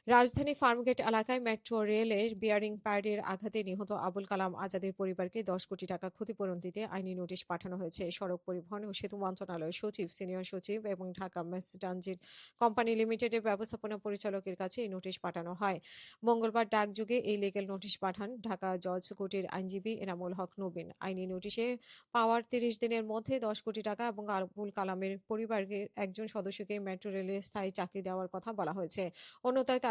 রাজধানী ফার্মগেট এলাকায় মেট্রো রেলের বিয়ারিং প্যাডের আঘাতে নিহত আবুল কালাম আজাদের পরিবারকে ১০ কোটি টাকা ক্ষতিপূরণ দিতে আইনি নোটিশ পাঠানো হয়েছে। সড়ক পরিবহন ও সেতু মন্ত্রণালয়ের সচিব, সিনিয়র সচিব এবং ঢাকা মেস ট্রানজিট কোম্পানি লিমিটেডের ব্যবস্থাপনা পরিচালকের কাছে এই নোটিশ পাঠানো হয়। মঙ্গলবার ডাকযোগে এই লিগ্যাল নোটিশ পাঠান ঢাকা জজ কোর্টের আইনজীবী এনামুল হক নবীন। আইনি নোটিশে পাওয়ার ৩০ দিনের মধ্যে ১০ কোটি টাকা এবং আবুল কালামের পরিবারের একজন সদস্যকে মেট্রো রেলে স্থায়ী চাকরি দেওয়ার কথা বলা হয়েছে। অন্যথায়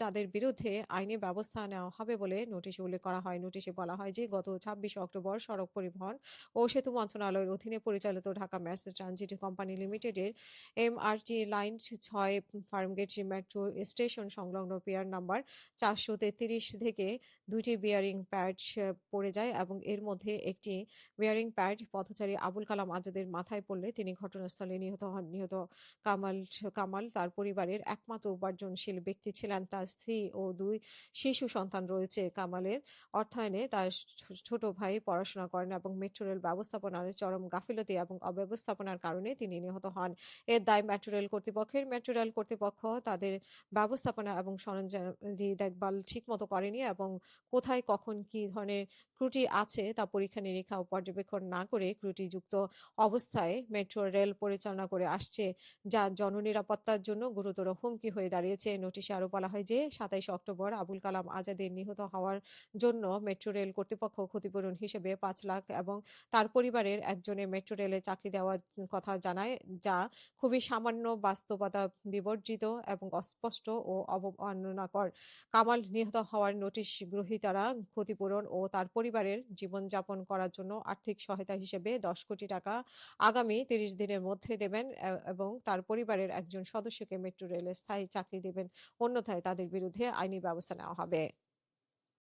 তাদের বিরুদ্ধে আইনি ব্যবস্থা নেওয়া হবে বলে নোটিশে উল্লেখ করা হয়। নোটিশে বলা হয় যে গত ২৬ অক্টোবর সড়ক পরিবহন ও সেতু মন্ত্রণালয়ের অধীনে পরিচালিত ঢাকা ম্যাস ট্রানজিট কোম্পানি লিমিটেডের MRT line ৬ Farmgate metro station সংলগ্ন পিয়ার নাম্বার ৪৩৩ থেকে দুইটি বিয়ারিং প্যাড পড়ে যায় এবং এর মধ্যে একটি বিয়ারিং প্যাড পথচারী আবুল কালাম আজাদের মাথায় পড়লে তিনি ঘটনাস্থলে নিহত হন। নিহত কামাল কামাল তার পরিবারের একমাত্র উপার্জনশীল ব্যক্তি ছিলেন। তার স্ত্রী ও ২ শিশু সন্তান রয়েছে। কামালের অর্থায়নে তার ছোট ভাই পড়াশোনা করেন এবং মেট্রো রেল ব্যবস্থাপনার চরম গাফিলতি এবং অব্যবস্থাপনার কারণে তিনি নিহত হন। এর দায় মেট্রো রেল কর্তৃপক্ষের। মেট্রো রেল কর্তৃপক্ষ তাদের ব্যবস্থাপনা এবং সরঞ্জামাদি দেখভাল ঠিকমতো করেনি এবং কোথায় কখন কী ধরনের ত্রুটি আছে তা পরীক্ষা-নিরীক্ষা ও পর্যবেক্ষণ না করে ত্রুটিযুক্ত অবস্থায় মেট্রো রেল পরিচালনা করে আসছে, যা জননিরাপত্তার জন্য গুরুতর হুমকি হয়ে দাঁড়িয়েছে। নোটিশে আরও বলা হয় যে ২৭ অক্টোবর আবুল কালাম আজাদের নিহত হওয়ার জন্য মেট্রো রেল কর্তৃপক্ষ ক্ষতিপূরণ হিসেবে ৫ লাখ এবং তার পরিবারের একজনের মেট্রো রেলে চাকরি দেওয়ার কথা জানায়, যা খুবই সামান্য বাস্তবতা বিবর্জিত এবং অস্পষ্ট ও অবমাননাকর। কামাল নিহত হওয়ার নোটিশ গ্রহীতারা ক্ষতিপূরণ ও তার পরিবারের জীবনযাপন করার জন্য আর্থিক সহায়তা হিসেবে ১০ কোটি টাকা আগামী ৩০ দিনের মধ্যে দেবেন এবং তার পরিবারের একজন সদস্যকে মেট্রো রেলে স্থায়ী চাকরি দেবেন। অন্যথায় তাদের বিরুদ্ধে আইনি ব্যবস্থা নেওয়া হবে।